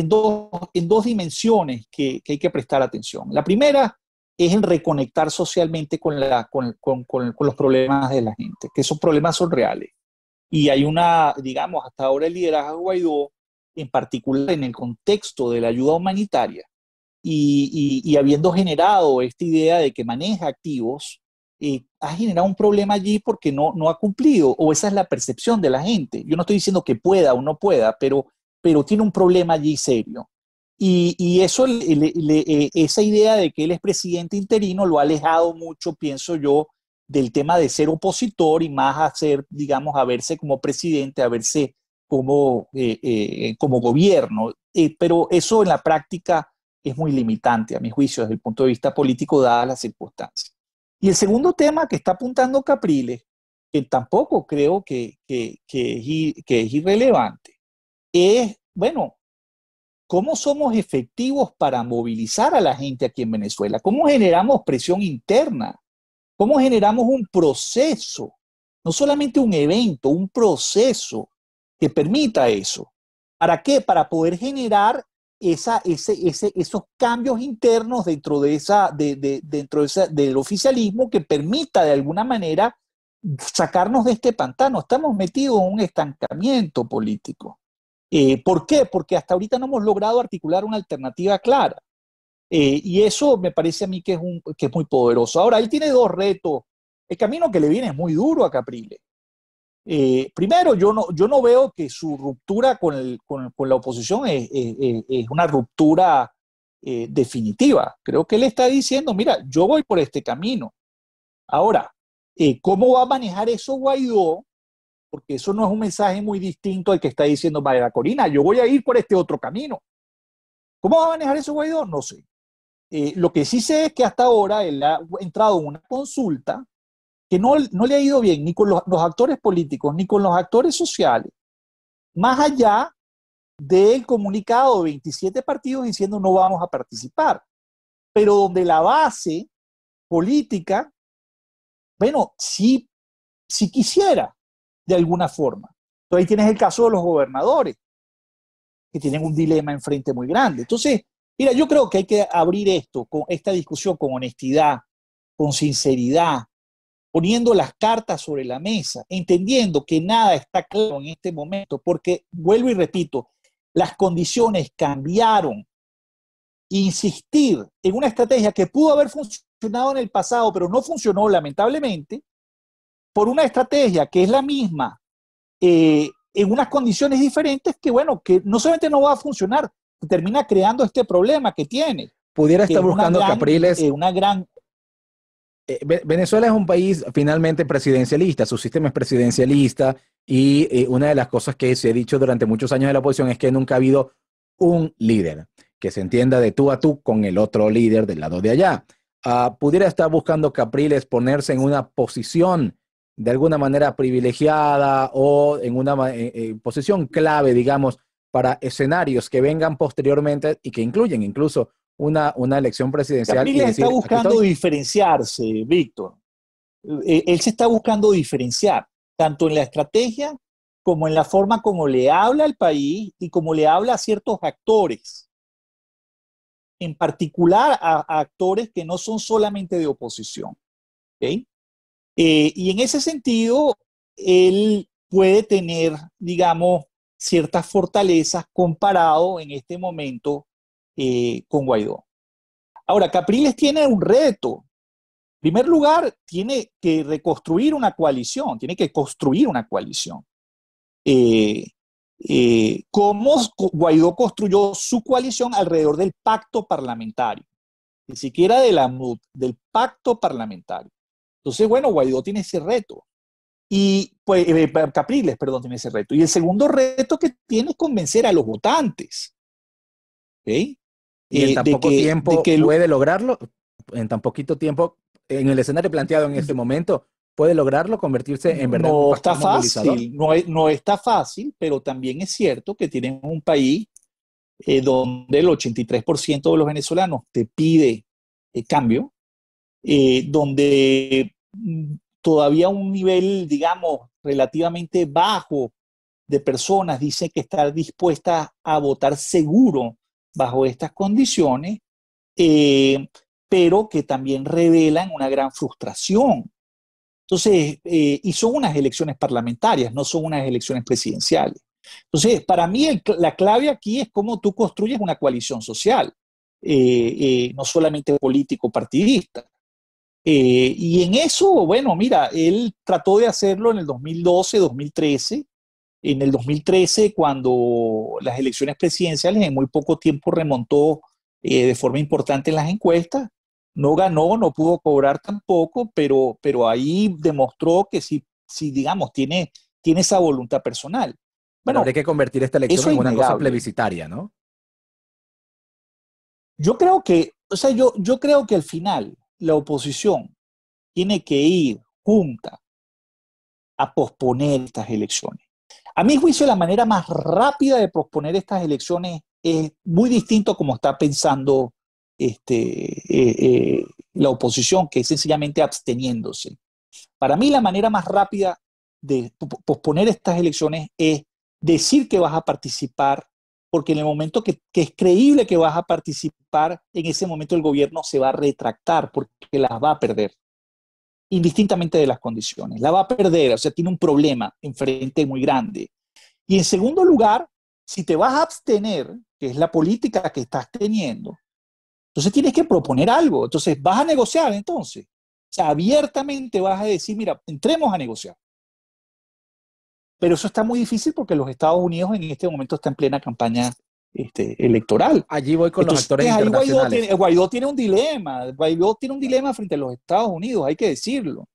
Speaker 2: dimensiones que hay que prestar atención. La primera es el reconectar socialmente con los problemas de la gente, que esos problemas son reales. Y hay digamos, hasta ahora el liderazgo de Guaidó, en particular en el contexto de la ayuda humanitaria, y habiendo generado esta idea de que maneja activos, ha generado un problema allí porque no ha cumplido, o esa es la percepción de la gente. Yo no estoy diciendo que pueda o no pueda, pero tiene un problema allí serio. Y eso, esa idea de que él es presidente interino lo ha alejado mucho, pienso yo, del tema de ser opositor y más a ser, digamos, a verse como presidente, a verse como gobierno. Pero eso en la práctica es muy limitante, a mi juicio, desde el punto de vista político, dadas las circunstancias. Y el segundo tema que está apuntando Capriles, que tampoco creo que es irrelevante, es, bueno, ¿cómo somos efectivos para movilizar a la gente aquí en Venezuela? ¿Cómo generamos presión interna? ¿Cómo generamos un proceso? No solamente un evento, un proceso que permita eso. ¿Para qué? Para poder generar esos cambios internos del oficialismo que permita de alguna manera sacarnos de este pantano. Estamos metidos en un estancamiento político. ¿Por qué? Porque hasta ahorita no hemos logrado articular una alternativa clara. Y eso me parece a mí que es muy poderoso. Ahora, él tiene dos retos. El camino que le viene es muy duro a Capriles. Primero, yo no veo que su ruptura con la oposición es una ruptura definitiva. Creo que él está diciendo, mira, yo voy por este camino. Ahora, ¿cómo va a manejar eso Guaidó? Porque eso no es un mensaje muy distinto al que está diciendo María Corina, yo voy a ir por este otro camino. ¿Cómo va a manejar eso Guaidó? No sé. Lo que sí sé es que hasta ahora él ha entrado en una consulta que no le ha ido bien ni con los actores políticos ni con los actores sociales, más allá del comunicado de 27 partidos diciendo no vamos a participar, pero donde la base política, bueno, sí quisiera de alguna forma. Entonces ahí tienes el caso de los gobernadores, que tienen un dilema enfrente muy grande. Entonces, mira, yo creo que hay que abrir esta discusión con honestidad, con sinceridad, poniendo las cartas sobre la mesa, entendiendo que nada está claro en este momento, porque, vuelvo y repito, las condiciones cambiaron. Insistir en una estrategia que pudo haber funcionado en el pasado, pero no funcionó lamentablemente, por una estrategia que es la misma, en unas condiciones diferentes, que bueno, que no solamente no va a funcionar, termina creando este problema que tiene.
Speaker 1: Pudiera estar buscando Capriles.
Speaker 2: Una gran
Speaker 1: Venezuela es un país finalmente presidencialista, su sistema es presidencialista y una de las cosas que se ha dicho durante muchos años de la oposición es que nunca ha habido un líder que se entienda de tú a tú con el otro líder del lado de allá. Pudiera estar buscando Capriles ponerse en una posición de alguna manera privilegiada o en una posición clave, digamos, para escenarios que vengan posteriormente y que incluyen incluso una elección presidencial.
Speaker 2: Capriles está buscando diferenciarse, Víctor. Él se está buscando diferenciar, tanto en la estrategia como en la forma como le habla al país y como le habla a ciertos actores, en particular a actores que no son solamente de oposición. ¿Okay? Y en ese sentido, él puede tener, digamos, ciertas fortalezas comparado en este momento con Guaidó. Ahora, Capriles tiene un reto. En primer lugar, tiene que reconstruir una coalición, tiene que construir una coalición. ¿Cómo Guaidó construyó su coalición alrededor del pacto parlamentario? Ni siquiera de la MUD, del pacto parlamentario. Entonces, bueno, Guaidó tiene ese reto. Y pues Capriles, perdón, tiene ese reto. Y el segundo reto que tiene es convencer a los votantes. ¿Okay?
Speaker 1: ¿Y en tan poco tiempo puede lograrlo? En tan poquito tiempo, en el escenario planteado en este momento, ¿puede lograrlo convertirse en verdad?
Speaker 2: No está fácil, no está fácil, pero también es cierto que tienen un país donde el 83% de los venezolanos te pide cambio, donde todavía un nivel, digamos, relativamente bajo de personas dice que está dispuesta a votar seguro bajo estas condiciones, pero que también revelan una gran frustración. Entonces, y son unas elecciones parlamentarias, no son unas elecciones presidenciales. Entonces, para mí la clave aquí es cómo tú construyes una coalición social, no solamente político-partidista. Y en eso, bueno, mira, él trató de hacerlo en el 2012, 2013. En el 2013, cuando las elecciones presidenciales, en muy poco tiempo remontó de forma importante en las encuestas. No ganó, no pudo cobrar tampoco, pero ahí demostró que sí, sí digamos, tiene esa voluntad personal.
Speaker 1: Pero habría
Speaker 2: Bueno,
Speaker 1: que convertir esta elección
Speaker 2: eso
Speaker 1: en
Speaker 2: es
Speaker 1: una cosa
Speaker 2: innegable.
Speaker 1: plebiscitaria, ¿no?
Speaker 2: Yo creo que, o sea, yo creo que al final la oposición tiene que ir junta a posponer estas elecciones. A mi juicio, la manera más rápida de posponer estas elecciones es muy distinto a como está pensando la oposición, que es sencillamente absteniéndose. Para mí, la manera más rápida de posponer estas elecciones es decir que vas a participar, porque en el momento que es creíble que vas a participar, en ese momento el gobierno se va a retractar porque las va a perder indistintamente de las condiciones. La va a perder, o sea, tiene un problema enfrente muy grande. Y en segundo lugar, si te vas a abstener, que es la política que estás teniendo, entonces tienes que proponer algo. Entonces vas a negociar entonces. O sea, abiertamente vas a decir, mira, entremos a negociar. Pero eso está muy difícil porque los Estados Unidos en este momento está en plena campaña electoral.
Speaker 1: Allí voy con los
Speaker 2: Entonces
Speaker 1: actores
Speaker 2: ahí
Speaker 1: internacionales.
Speaker 2: Guaidó tiene un dilema. Guaidó tiene un dilema frente a los Estados Unidos, hay que decirlo.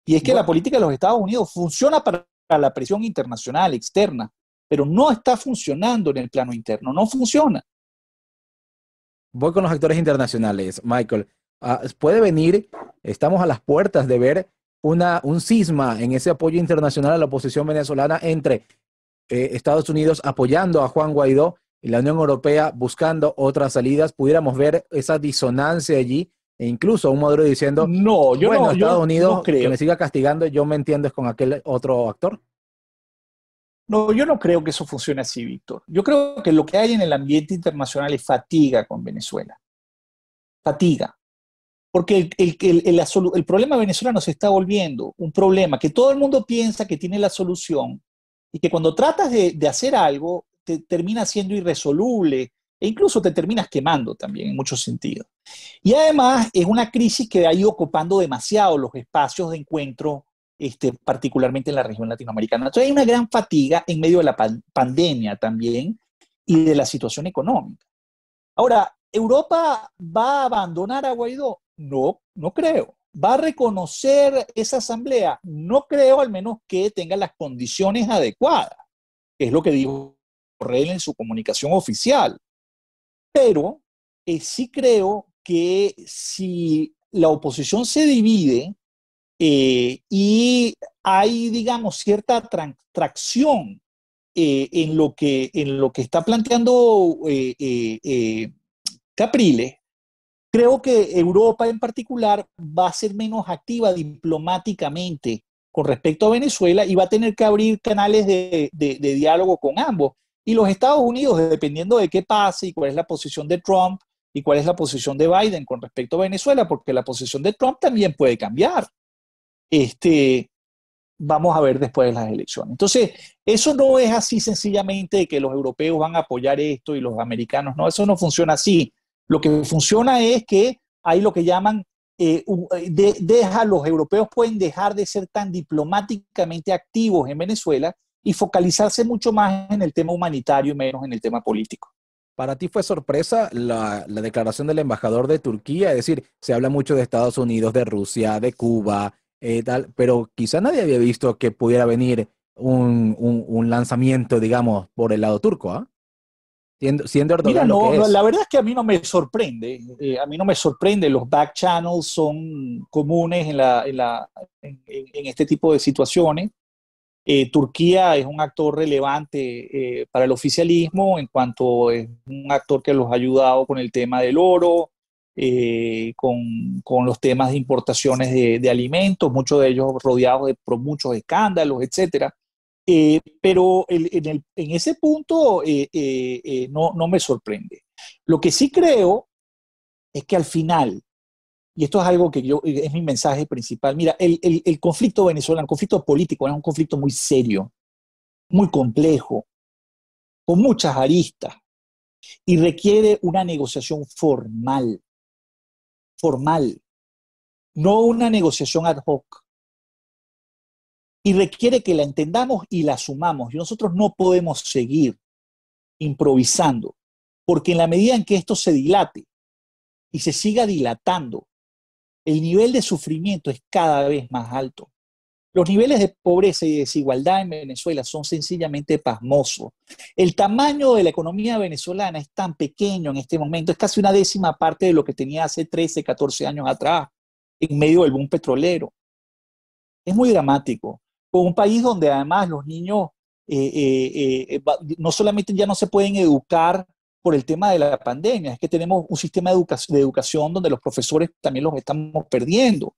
Speaker 2: Y es que la
Speaker 1: Bu-
Speaker 2: política de los Estados Unidos funciona para la presión internacional, externa, pero no está funcionando en el plano interno, no funciona.
Speaker 1: Voy con los actores internacionales, Michael. Puede venir, estamos a las puertas de ver un cisma en ese apoyo internacional a la oposición venezolana entre Estados Unidos apoyando a Juan Guaidó y la Unión Europea buscando otras salidas. Pudiéramos ver esa disonancia allí e incluso un Maduro diciendo,
Speaker 2: No,
Speaker 1: bueno, Estados
Speaker 2: yo no
Speaker 1: Unidos que
Speaker 2: creo.
Speaker 1: me siga castigando, yo me entiendo es con aquel otro actor.
Speaker 2: No, yo no creo que eso funcione así, Víctor. Yo creo que lo que hay en el ambiente internacional es fatiga con Venezuela. Fatiga. Porque el problema venezolano se está volviendo un problema que todo el mundo piensa que tiene la solución y que cuando tratas de hacer algo te termina siendo irresoluble e incluso te terminas quemando también en muchos sentidos. Y además es una crisis que ha ido ocupando demasiado los espacios de encuentro, particularmente en la región latinoamericana. Entonces hay una gran fatiga en medio de la pandemia también y de la situación económica. Ahora, ¿Europa va a abandonar a Guaidó? No, no creo. ¿Va a reconocer esa asamblea? No creo, al menos que tenga las condiciones adecuadas, que es lo que dijo Borrell en su comunicación oficial. Pero sí creo que si la oposición se divide y hay, digamos, cierta tracción en lo que está planteando Capriles, creo que Europa en particular va a ser menos activa diplomáticamente con respecto a Venezuela y va a tener que abrir canales de diálogo con ambos. Y los Estados Unidos, dependiendo de qué pase y cuál es la posición de Trump y cuál es la posición de Biden con respecto a Venezuela, porque la posición de Trump también puede cambiar. Este, Vamos a ver después de las elecciones. Entonces, eso no es así sencillamente de que los europeos van a apoyar esto y los americanos, no, eso no funciona así. Lo que funciona es que hay lo que llaman, los europeos pueden dejar de ser tan diplomáticamente activos en Venezuela y focalizarse mucho más en el tema humanitario y menos en el tema político.
Speaker 1: Para ti fue sorpresa la declaración del embajador de Turquía, es decir, se habla mucho de Estados Unidos, de Rusia, de Cuba, tal, pero quizá nadie había visto que pudiera venir un lanzamiento, digamos, por el lado turco, ¿ah? Siendo
Speaker 2: Mira,
Speaker 1: Erdogan lo
Speaker 2: no,
Speaker 1: que
Speaker 2: no,
Speaker 1: es.
Speaker 2: la verdad es que a mí no me sorprende. A mí no me sorprende. Los back channels son comunes en este tipo de situaciones. Turquía es un actor relevante para el oficialismo en cuanto es un actor que los ha ayudado con el tema del oro, con los temas de importaciones de alimentos, muchos de ellos rodeados por muchos escándalos, etcétera. Pero en ese punto no me sorprende. Lo que sí creo es que al final, y esto es algo que es mi mensaje principal, mira, el conflicto venezolano, el conflicto político es un conflicto muy serio, muy complejo, con muchas aristas y requiere una negociación formal, formal. no una negociación ad hoc. Y requiere que la entendamos y la asumamos. Y nosotros no podemos seguir improvisando, porque en la medida en que esto se dilate y se siga dilatando, el nivel de sufrimiento es cada vez más alto. Los niveles de pobreza y desigualdad en Venezuela son sencillamente pasmosos. El tamaño de la economía venezolana es tan pequeño en este momento, es casi una décima parte de lo que tenía hace 13, 14 años atrás, en medio del boom petrolero. Es muy dramático. Con un país donde además los niños no solamente ya no se pueden educar por el tema de la pandemia, es que tenemos un sistema de educación donde los profesores también los estamos perdiendo,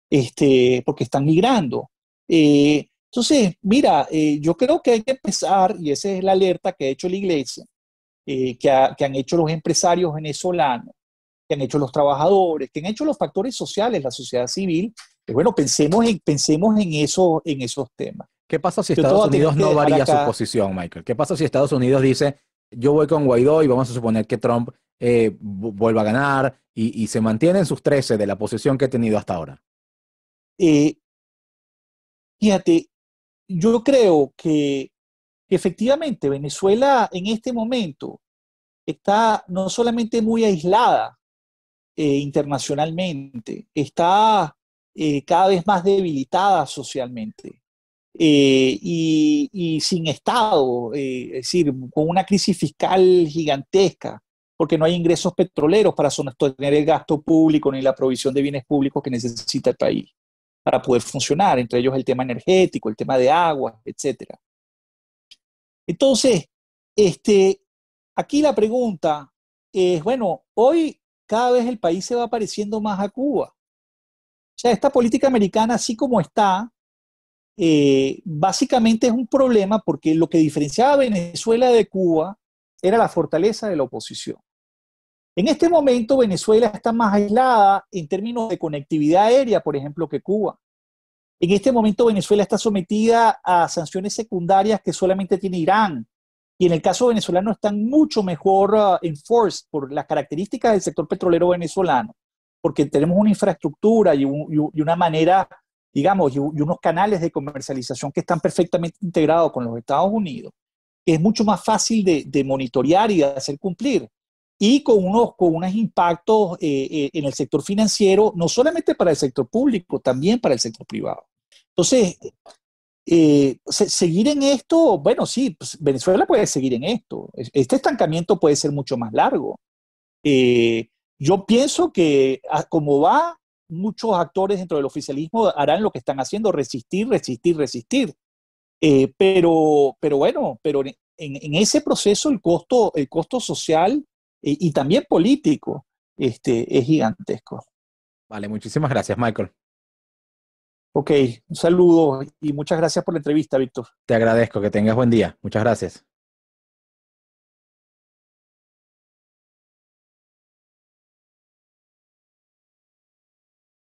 Speaker 2: porque están migrando. Entonces, mira, yo creo que hay que empezar, y esa es la alerta que ha hecho la iglesia, que han hecho los empresarios venezolanos, que han hecho los trabajadores, que han hecho los factores sociales, la sociedad civil. Bueno, pensemos en esos temas.
Speaker 1: ¿Qué pasa si
Speaker 2: Yo te
Speaker 1: Estados
Speaker 2: voy a tener
Speaker 1: Unidos
Speaker 2: que
Speaker 1: no
Speaker 2: dejar
Speaker 1: varía su
Speaker 2: acá.
Speaker 1: posición, Michael? ¿Qué pasa si Estados Unidos dice, yo voy con Guaidó y vamos a suponer que Trump vuelva a ganar y se mantiene en sus 13 de la posición que ha tenido hasta ahora?
Speaker 2: Eh, Fíjate, yo creo que efectivamente Venezuela en este momento está no solamente muy aislada internacionalmente, está cada vez más debilitada socialmente y sin Estado, es decir, con una crisis fiscal gigantesca, porque no hay ingresos petroleros para sostener el gasto público ni la provisión de bienes públicos que necesita el país para poder funcionar, entre ellos el tema energético, el tema de agua, etcétera. Entonces, este, aquí la pregunta es, bueno, hoy cada vez el país se va pareciendo más a Cuba. O sea, esta política americana, así como está, básicamente es un problema porque lo que diferenciaba a Venezuela de Cuba era la fortaleza de la oposición. En este momento, Venezuela está más aislada en términos de conectividad aérea, por ejemplo, que Cuba. En este momento Venezuela está sometida a sanciones secundarias que solamente tiene Irán. Y en el caso venezolano están mucho mejor enforced por las características del sector petrolero venezolano, porque tenemos una infraestructura y una manera, digamos, y unos canales de comercialización que están perfectamente integrados con los Estados Unidos, que es mucho más fácil de monitorear y de hacer cumplir. Y con unos impactos en el sector financiero, no solamente para el sector público, también para el sector privado. Entonces, seguir en esto, bueno, sí, pues Venezuela puede seguir en esto. Este estancamiento puede ser mucho más largo. Eh, yo pienso que como va, muchos actores dentro del oficialismo harán lo que están haciendo, resistir, resistir, resistir. Pero bueno, pero en ese proceso el costo social y también político es gigantesco.
Speaker 1: Vale, muchísimas gracias, Michael.
Speaker 2: Ok, un saludo y muchas gracias por la entrevista, Víctor.
Speaker 1: Te agradezco, que tengas buen día. Muchas gracias.